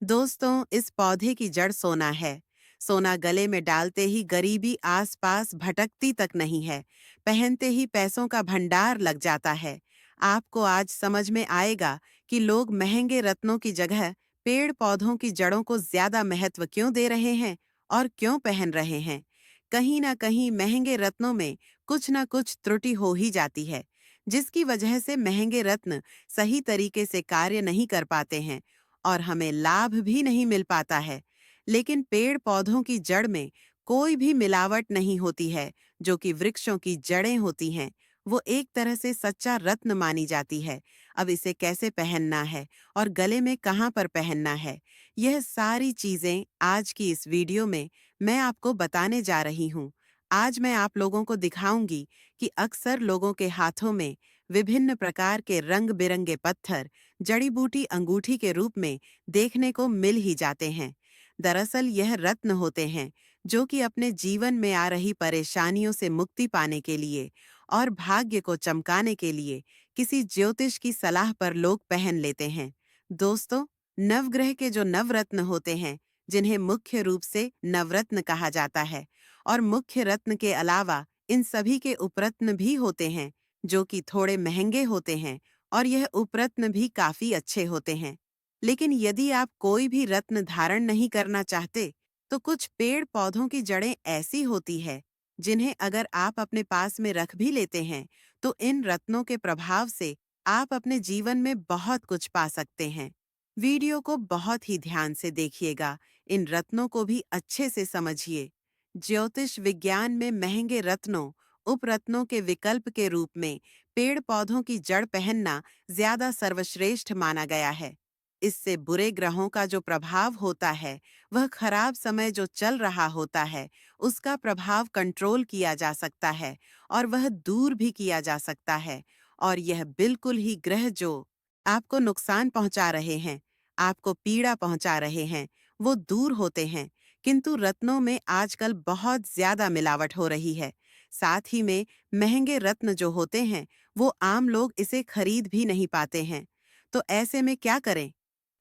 दोस्तों, इस पौधे की जड़ सोना है। सोना गले में डालते ही गरीबी आसपास भटकती तक नहीं है। पहनते ही पैसों का भंडार लग जाता है। आपको आज समझ में आएगा कि लोग महंगे रत्नों की जगह पेड़ पौधों की जड़ों को ज्यादा महत्व क्यों दे रहे हैं और क्यों पहन रहे हैं। कहीं ना कहीं महंगे रत्नों में कुछ ना कुछ त्रुटि हो ही जाती है, जिसकी वजह से महंगे रत्न सही तरीके से कार्य नहीं कर पाते हैं और हमें लाभ भी नहीं मिल पाता है। लेकिन पेड़ पौधों की जड़ में कोई भी मिलावट नहीं होती है। जो कि वृक्षों की जड़ें होती हैं, वो एक तरह से सच्चा रत्न मानी जाती है। अब इसे कैसे पहनना है और गले में कहाँ पर पहनना है, यह सारी चीजें आज की इस वीडियो में मैं आपको बताने जा रही हूँ। आज मैं आप लोगों को दिखाऊंगी कि अक्सर लोगों के हाथों में विभिन्न प्रकार के रंग बिरंगे पत्थर जड़ी बूटी अंगूठी के रूप में देखने को मिल ही जाते हैं। दरअसल यह रत्न होते हैं जो कि अपने जीवन में आ रही परेशानियों से मुक्ति पाने के लिए और भाग्य को चमकाने के लिए किसी ज्योतिष की सलाह पर लोग पहन लेते हैं। दोस्तों, नवग्रह के जो नवरत्न होते हैं, जिन्हें मुख्य रूप से नवरत्न कहा जाता है, और मुख्य रत्न के अलावा इन सभी के उपरत्न भी होते हैं जो कि थोड़े महंगे होते हैं और यह उपरत्न भी काफी अच्छे होते हैं। लेकिन यदि आप कोई भी रत्न धारण नहीं करना चाहते, तो कुछ पेड़ पौधों की जड़ें ऐसी होती है जिन्हें अगर आप अपने पास में रख भी लेते हैं, तो इन रत्नों के प्रभाव से आप अपने जीवन में बहुत कुछ पा सकते हैं। वीडियो को बहुत ही ध्यान से देखिएगा, इन रत्नों को भी अच्छे से समझिए। ज्योतिष विज्ञान में महंगे रत्नों, उपरत्नों के विकल्प के रूप में पेड़ पौधों की जड़ पहनना ज्यादा सर्वश्रेष्ठ माना गया है। इससे बुरे ग्रहों का जो प्रभाव होता है, वह खराब समय जो चल रहा होता है, उसका प्रभाव कंट्रोल किया जा सकता है और वह दूर भी किया जा सकता है। और यह बिल्कुल ही ग्रह जो आपको नुकसान पहुंचा रहे हैं, आपको पीड़ा पहुंचा रहे हैं, वो दूर होते हैं। किंतु रत्नों में आजकल बहुत ज्यादा मिलावट हो रही है। साथ ही में महंगे रत्न जो होते हैं, वो आम लोग इसे खरीद भी नहीं पाते हैं। तो ऐसे में क्या करें?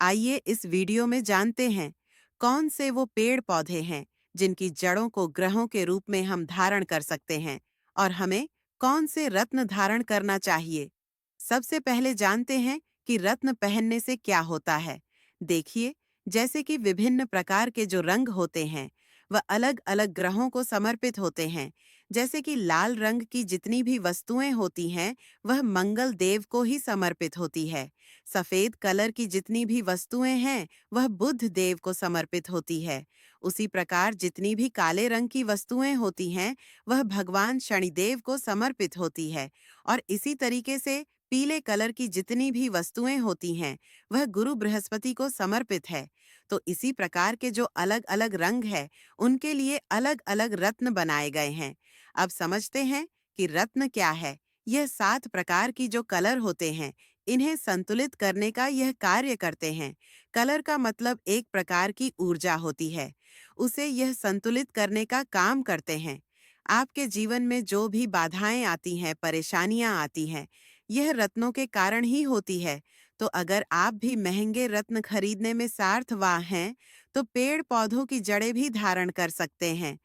आइए इस वीडियो में जानते हैं कौन से वो पेड़ पौधे हैं जिनकी जड़ों को ग्रहों के रूप में हम धारण कर सकते हैं और हमें कौन से रत्न धारण करना चाहिए। सबसे पहले जानते हैं कि रत्न पहनने से क्या होता है। देखिए, जैसे कि विभिन्न प्रकार के जो रंग होते हैं, वह अलग अलग ग्रहों को समर्पित होते हैं। जैसे कि लाल रंग की जितनी भी वस्तुएं होती हैं, वह मंगल देव को ही समर्पित होती है। सफेद कलर की जितनी भी वस्तुएं हैं, वह बुध देव को समर्पित होती है। उसी प्रकार जितनी भी काले रंग की वस्तुएं होती हैं, वह भगवान शनिदेव को समर्पित होती है। और इसी तरीके से पीले कलर की जितनी भी वस्तुएं होती हैं, वह गुरु बृहस्पति को समर्पित है। तो इसी प्रकार के जो अलग अलग रंग है, उनके लिए अलग अलग रत्न बनाए गए हैं। अब समझते हैं कि रत्न क्या है। यह 7 प्रकार की जो कलर होते हैं, इन्हें संतुलित करने का यह कार्य करते हैं। कलर का मतलब एक प्रकार की ऊर्जा होती है, उसे यह संतुलित करने का काम करते हैं। आपके जीवन में जो भी बाधाएं आती हैं, परेशानियां आती हैं, यह रत्नों के कारण ही होती है। तो अगर आप भी महंगे रत्न खरीदने में सार्थवाह हैं, तो पेड़ पौधों की जड़ें भी धारण कर सकते हैं।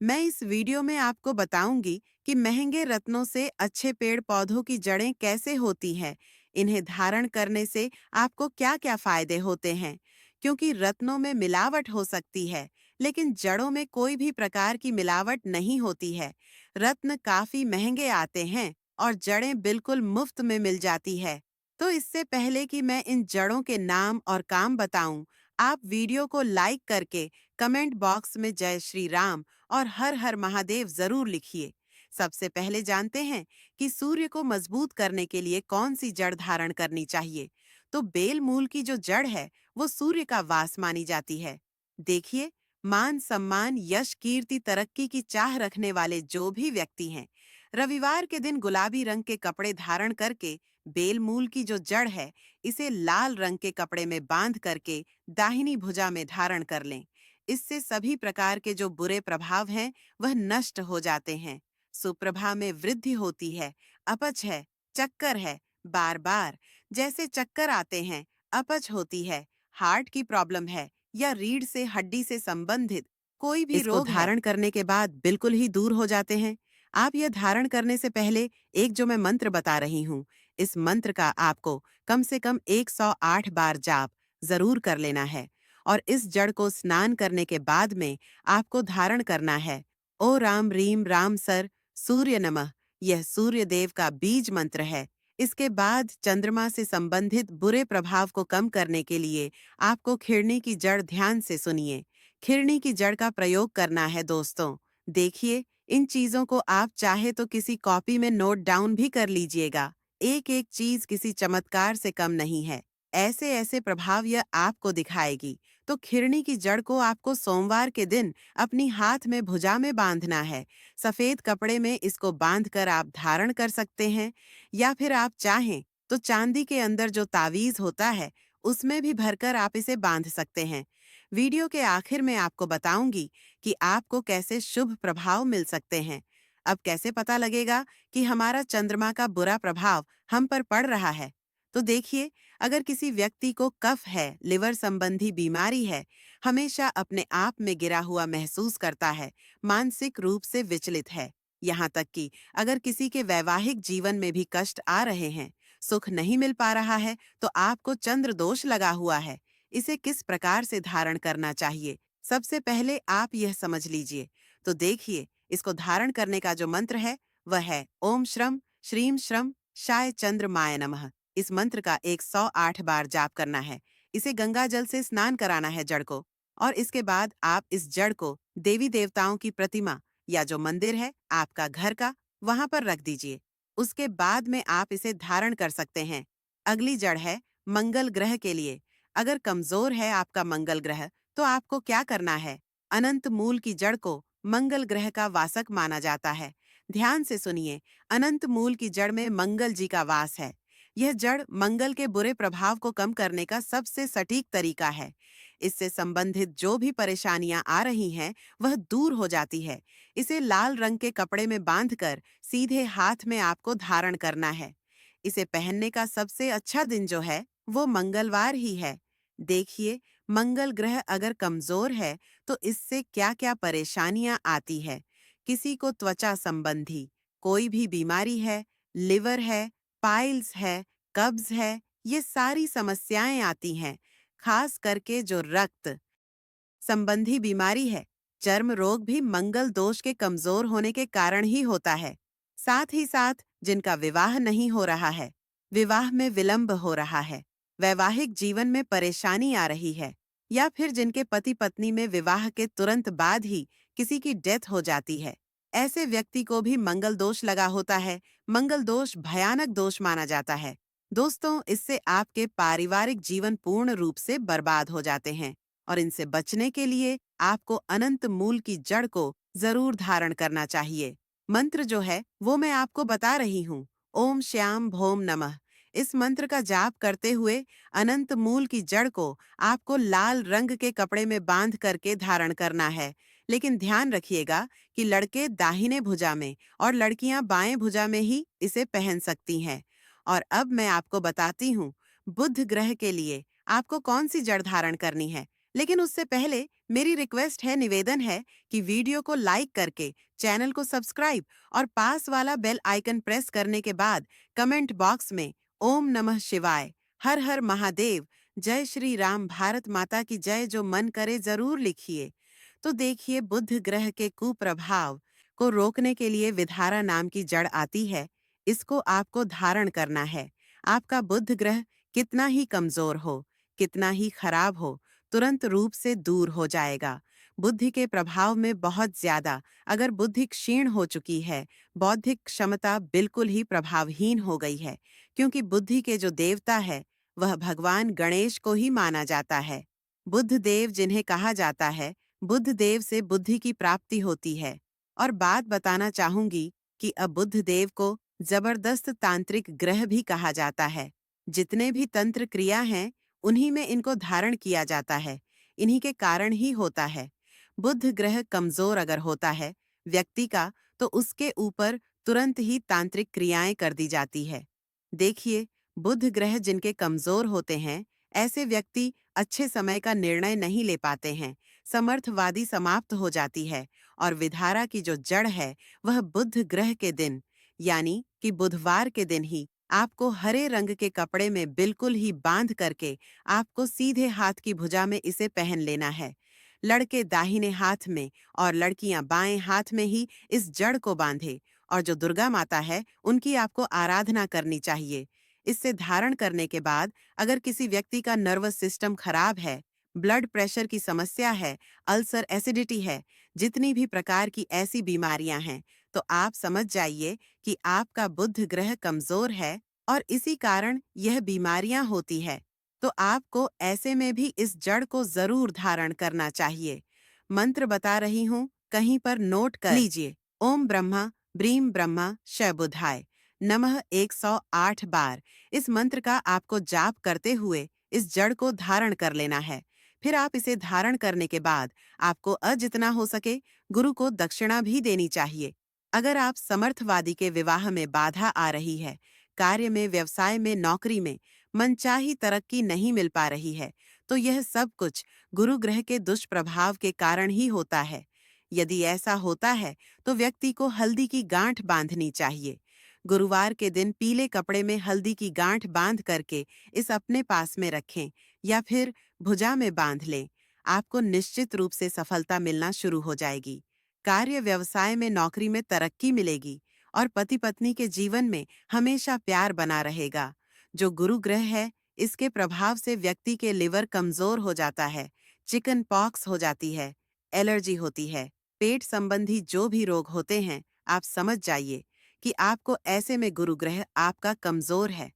मैं इस वीडियो में आपको बताऊंगी कि महंगे रत्नों से अच्छे पेड़ पौधों की जड़ें कैसे होती हैं, इन्हें धारण करने से आपको क्या-क्या फायदे होते हैं। क्योंकि रत्नों में मिलावट हो सकती है, लेकिन जड़ों में कोई भी प्रकार की मिलावट नहीं होती है। रत्न काफी महंगे आते हैं और जड़ें बिल्कुल मुफ्त में मिल जाती है। तो इससे पहले कि मैं इन जड़ों के नाम और काम बताऊं, आप वीडियो को लाइक करके कमेंट बॉक्स में जय श्री राम और हर हर महादेव जरूर लिखिए। सबसे पहले जानते हैं कि सूर्य को मजबूत करने के लिए कौन सी जड़ धारण करनी चाहिए। तो बेल मूल की जो जड़ है, वो सूर्य का वास मानी जाती है। देखिए, मान सम्मान यश कीर्ति तरक्की की चाह रखने वाले जो भी व्यक्ति हैं, रविवार के दिन गुलाबी रंग के कपड़े धारण करके बेल मूल की जो जड़ है, इसे लाल रंग के कपड़े में बांध करके दाहिनी भुजा में धारण कर लें। इससे सभी प्रकार के जो बुरे प्रभाव हैं, वह नष्ट हो जाते हैं। सुप्रभा में वृद्धि होती है। अपच है, चक्कर है, बार बार जैसे चक्कर आते हैं, अपच होती है, हार्ट की प्रॉब्लम है या रीढ़ से हड्डी से संबंधित कोई भी इसको रोग है, धारण करने के बाद बिल्कुल ही दूर हो जाते हैं। आप यह धारण करने से पहले एक जो मैं मंत्र बता रही हूँ, इस मंत्र का आपको कम से कम 108 बार जाप जरूर कर लेना है और इस जड़ को स्नान करने के बाद में आपको धारण करना है। ओ राम रीम राम सर सूर्य नमः। यह सूर्य देव का बीज मंत्र है। इसके बाद चंद्रमा से संबंधित बुरे प्रभाव को कम करने के लिए आपको खिड़नी की जड़ ध्यान से सुनिए। खिड़नी की जड़ का प्रयोग करना है दोस्तों। देखिए, इन चीजों को आप चाहे तो किसी कॉपी में नोट डाउन भी कर लीजिएगा। एक एक चीज किसी चमत्कार से कम नहीं है। ऐसे ऐसे प्रभाव यह आपको दिखाएगी। तो खिड़नी की जड़ को आपको सोमवार के दिन अपनी हाथ में भुजा में बांधना है। सफेद कपड़े में इसको बांधकर आप धारण कर सकते हैं या फिर आप चाहें तो चांदी के अंदर जो तावीज होता है उसमें भी भरकर आप इसे बांध सकते हैं। वीडियो के आखिर में आपको बताऊंगी कि आपको कैसे शुभ प्रभाव मिल सकते हैं। अब कैसे पता लगेगा कि हमारा चंद्रमा का बुरा प्रभाव हम पर पड़ रहा है? तो देखिए, अगर किसी व्यक्ति को कफ है, लिवर संबंधी बीमारी है, हमेशा अपने आप में गिरा हुआ महसूस करता है, मानसिक रूप से विचलित है, यहाँ तक कि अगर किसी के वैवाहिक जीवन में भी कष्ट आ रहे हैं, सुख नहीं मिल पा रहा है, तो आपको चंद्र दोष लगा हुआ है। इसे किस प्रकार से धारण करना चाहिए, सबसे पहले आप यह समझ लीजिए। तो देखिए, इसको धारण करने का जो मंत्र है वह है ओम श्रम श्रीम श्रम शाय चंद्र माय नमः। इस मंत्र का 108 बार जाप करना है। इसे गंगा जल से स्नान कराना है जड़ को, और इसके बाद आप इस जड़ को देवी देवताओं की प्रतिमा या जो मंदिर है आपका घर का, वहां पर रख दीजिए। उसके बाद में आप इसे धारण कर सकते हैं। अगली जड़ है मंगल ग्रह के लिए। अगर कमजोर है आपका मंगल ग्रह, तो आपको क्या करना है? अनंत मूल की जड़ को मंगल ग्रह का वासक माना जाता है। ध्यान से सुनिए, अनंत मूल की जड़ में मंगल जी का वास है। यह जड़ मंगल के बुरे प्रभाव को कम करने का सबसे सटीक तरीका है। इससे संबंधित जो भी परेशानियां आ रही हैं, वह दूर हो जाती है। इसे लाल रंग के कपड़े में बांधकर सीधे हाथ में आपको धारण करना है। इसे पहनने का सबसे अच्छा दिन जो है, वो मंगलवार ही है। देखिए, मंगल ग्रह अगर कमजोर है, तो इससे क्या-क्या परेशानियां आती है। किसी को त्वचा संबंधी कोई भी बीमारी है, लिवर है, पाइल्स है, कब्ज है, ये सारी समस्याएं आती हैं। खास करके जो रक्त संबंधी बीमारी है, चर्म रोग भी मंगल दोष के कमजोर होने के कारण ही होता है। साथ ही साथ जिनका विवाह नहीं हो रहा है, विवाह में विलंब हो रहा है, वैवाहिक जीवन में परेशानी आ रही है, या फिर जिनके पति पत्नी में विवाह के तुरंत बाद ही किसी की डेथ हो जाती है, ऐसे व्यक्ति को भी मंगल दोष लगा होता है। मंगल दोष भयानक दोष माना जाता है। दोस्तों, इससे आपके पारिवारिक जीवन पूर्ण रूप से बर्बाद हो जाते हैं, और इनसे बचने के लिए आपको अनंत मूल की जड़ को जरूर धारण करना चाहिए। मंत्र जो है वो मैं आपको बता रही हूँ। ओम श्याम भोम नमः। इस मंत्र का जाप करते हुए अनंत मूल की जड़ को आपको लाल रंग के कपड़े में बांध करके धारण करना है। लेकिन ध्यान रखिएगा कि लड़के दाहिने भुजा में और लड़कियां बाएं भुजा में ही इसे पहन सकती हैं। और अब मैं आपको बताती हूँ, बुध ग्रह के लिए आपको कौन सी जड़ धारण करनी है। लेकिन उससे पहले मेरी रिक्वेस्ट है, निवेदन है कि वीडियो को लाइक करके चैनल को सब्सक्राइब और पास वाला बेल आइकन प्रेस करने के बाद कमेंट बॉक्स में ओम नमः शिवाय, हर हर महादेव, जय श्री राम, भारत माता की जय जो मन करे जरूर लिखिए। तो देखिए, बुध ग्रह के कुप्रभाव को रोकने के लिए विधारा नाम की जड़ आती है। इसको आपको धारण करना है। आपका बुध ग्रह कितना ही कमजोर हो, कितना ही खराब हो, तुरंत रूप से दूर हो जाएगा। बुद्धि के प्रभाव में बहुत ज्यादा अगर बुद्धि क्षीण हो चुकी है, बौद्धिक क्षमता बिल्कुल ही प्रभावहीन हो गई है, क्योंकि बुद्धि के जो देवता है वह भगवान गणेश को ही माना जाता है। बुद्ध देव जिन्हें कहा जाता है, बुद्ध देव से बुद्धि की प्राप्ति होती है। और बात बताना चाहूंगी कि अब बुद्ध देव को जबरदस्त तांत्रिक ग्रह भी कहा जाता है। जितने भी तंत्र क्रिया हैं, उन्हीं में इनको धारण किया जाता है। इन्हीं के कारण ही होता है। बुध ग्रह कमजोर अगर होता है व्यक्ति का, तो उसके ऊपर तुरंत ही तांत्रिक क्रियाएं कर दी जाती है। देखिए, बुध ग्रह जिनके कमजोर होते हैं, ऐसे व्यक्ति अच्छे समय का निर्णय नहीं ले पाते हैं, समर्थवादी समाप्त हो जाती है और विधारा की जो जड़ है वह बुध ग्रह के दिन यानी कि बुधवार के दिन ही आपको हरे रंग के कपड़े में बिल्कुल ही बांध करके आपको सीधे हाथ की भुजा में इसे पहन लेना है। लड़के दाहिने हाथ में और लड़कियां बाएं हाथ में ही इस जड़ को बांधे और जो दुर्गा माता है उनकी आपको आराधना करनी चाहिए। इससे धारण करने के बाद अगर किसी व्यक्ति का नर्वस सिस्टम खराब है, ब्लड प्रेशर की समस्या है, अल्सर एसिडिटी है, जितनी भी प्रकार की ऐसी बीमारियां हैं, तो आप समझ जाइए कि आपका बुध ग्रह कमजोर है और इसी कारण यह बीमारियां होती है। तो आपको ऐसे में भी इस जड़ को जरूर धारण करना चाहिए। मंत्र बता रही हूँ, कहीं पर नोट कर लीजिए। ओम ब्रह्मा ब्रीम ब्रह्मा श बुधाय नमः 108 बार इस मंत्र का आपको जाप करते हुए इस जड़ को धारण कर लेना है। फिर आप इसे धारण करने के बाद आपको जितना हो सके गुरु को दक्षिणा भी देनी चाहिए। अगर आप समर्थवादी के विवाह में बाधा आ रही है, कार्य में, व्यवसाय में, नौकरी में मनचाही तरक्की नहीं मिल पा रही है, तो यह सब कुछ गुरु ग्रह के दुष्प्रभाव के कारण ही होता है। यदि ऐसा होता है तो व्यक्ति को हल्दी की गांठ बांधनी चाहिए। गुरुवार के दिन पीले कपड़े में हल्दी की गांठ बांध करके इस अपने पास में रखें या फिर भुजा में बांध लें। आपको निश्चित रूप से सफलता मिलना शुरू हो जाएगी। कार्य व्यवसाय में, नौकरी में तरक्की मिलेगी और पति पत्नी के जीवन में हमेशा प्यार बना रहेगा। जो गुरु ग्रह है, इसके प्रभाव से व्यक्ति के लिवर कमजोर हो जाता है, चिकन पॉक्स हो जाती है, एलर्जी होती है, पेट संबंधी जो भी रोग होते हैं, आप समझ जाइए कि आपको ऐसे में गुरु ग्रह आपका कमजोर है।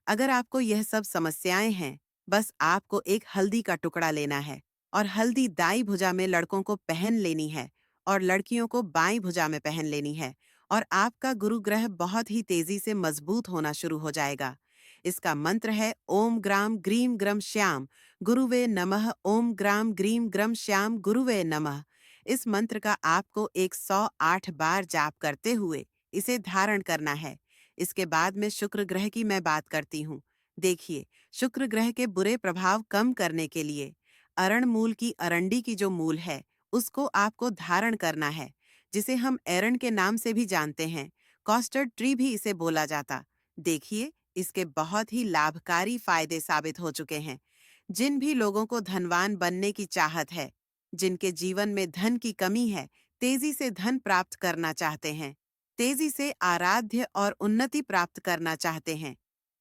अगर आपको यह सब समस्याएं हैं, बस आपको एक हल्दी का टुकड़ा लेना है और हल्दी दाई भुजा में लड़कों को पहन लेनी है और लड़कियों को बाईं भुजा में पहन लेनी है और आपका गुरु ग्रह बहुत ही तेजी से मजबूत होना शुरू हो जाएगा। इसका मंत्र है ओम ग्राम ग्रीम ग्रम श्याम गुरुवे नमः। ओम ग्राम ग्रीम ग्रम श्याम गुरुवे नमः। इस मंत्र का आपको 108 बार जाप करते हुए इसे धारण करना है। इसके बाद में शुक्र ग्रह की मैं बात करती हूँ। देखिए, शुक्र ग्रह के बुरे प्रभाव कम करने के लिए अरण मूल की अरंडी की जो मूल है उसको आपको धारण करना है, जिसे हम एरंड के नाम से भी जानते हैं। कॉस्टर्ड ट्री भी इसे बोला जाता। देखिए, इसके बहुत ही लाभकारी फायदे साबित हो चुके हैं। जिन भी लोगों को धनवान बनने की चाहत है, जिनके जीवन में धन की कमी है, तेजी से धन प्राप्त करना चाहते हैं, तेजी से आराध्य और उन्नति प्राप्त करना चाहते हैं,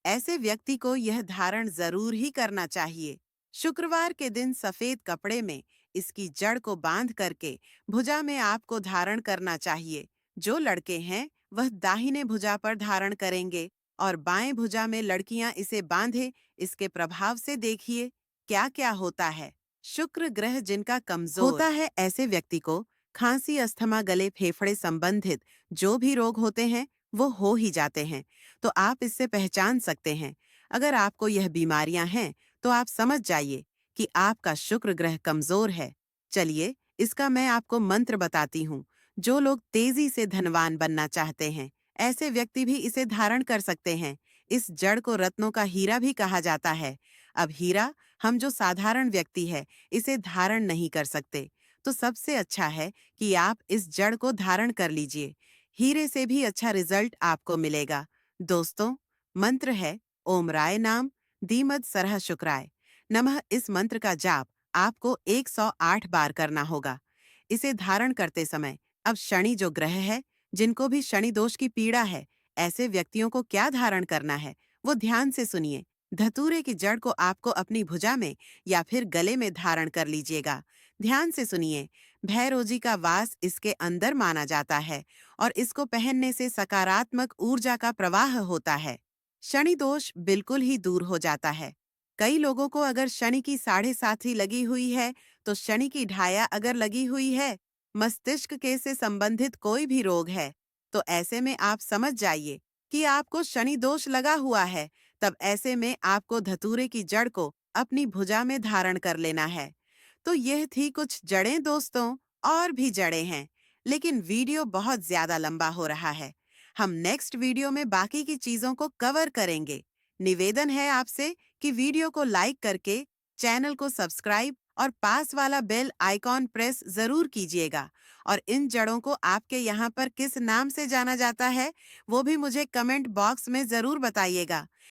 ऐसे व्यक्ति को यह धारण जरूर ही करना चाहिए। शुक्रवार के दिन सफेद कपड़े में इसकी जड़ को बांध करके भुजा में आपको धारण करना चाहिए। जो लड़के हैं वह दाहिने भुजा पर धारण करेंगे और बाएं भुजा में लड़कियां इसे बांधे। इसके प्रभाव से देखिए क्या क्या होता है। शुक्र ग्रह जिनका कमजोर होता है, ऐसे व्यक्ति को खांसी, अस्थमा, गले, फेफड़े संबंधित जो भी रोग होते हैं वो हो ही जाते हैं। तो आप इससे पहचान सकते हैं। अगर आपको यह बीमारियां हैं तो आप समझ जाइए कि आपका शुक्र ग्रह कमजोर है। चलिए, इसका मैं आपको मंत्र बताती हूँ। जो लोग तेजी से धनवान बनना चाहते हैं, ऐसे व्यक्ति भी इसे धारण कर सकते हैं। इस जड़ को रत्नों का हीरा भी कहा जाता है। अब हीरा, हम जो साधारण व्यक्ति है इसे धारण नहीं कर सकते, तो सबसे अच्छा है कि आप इस जड़ को धारण कर लीजिए। हीरे से भी अच्छा रिजल्ट आपको मिलेगा। दोस्तों, मंत्र है ओम राय नाम दीमद सरह शुक्राय नमः। इस मंत्र का जाप आपको 108 बार करना होगा। इसे धारण करते समय अब शनि जो ग्रह है, जिनको भी शनि दोष की पीड़ा है, ऐसे व्यक्तियों को क्या धारण करना है वो ध्यान से सुनिए। धतूरे की जड़ को आपको अपनी भुजा में या फिर गले में धारण कर लीजिएगा। ध्यान से सुनिए। भैरोजी का वास इसके अंदर माना जाता है और इसको पहनने से सकारात्मक ऊर्जा का प्रवाह होता है। शनि दोष बिल्कुल ही दूर हो जाता है। कई लोगों को अगर शनि की 7.5 लगी हुई है, तो शनि की ढाया अगर लगी हुई है, मस्तिष्क के से संबंधित कोई भी रोग है, तो ऐसे में आप समझ जाइए कि आपको शनि दोष लगा हुआ है। तब ऐसे में आपको धतूरे की जड़ को अपनी भुजा में धारण कर लेना है। तो यह थी कुछ जड़ें दोस्तों, और भी जड़ें हैं, लेकिन वीडियो बहुत ज्यादा लंबा हो रहा है। हम नेक्स्ट वीडियो में बाकी की चीजों को कवर करेंगे। निवेदन है आपसे कि वीडियो को लाइक करके चैनल को सब्सक्राइब और पास वाला बेल आइकॉन प्रेस जरूर कीजिएगा। और इन जड़ों को आपके यहाँ पर किस नाम से जाना जाता है वो भी मुझे कमेंट बॉक्स में जरूर बताइएगा।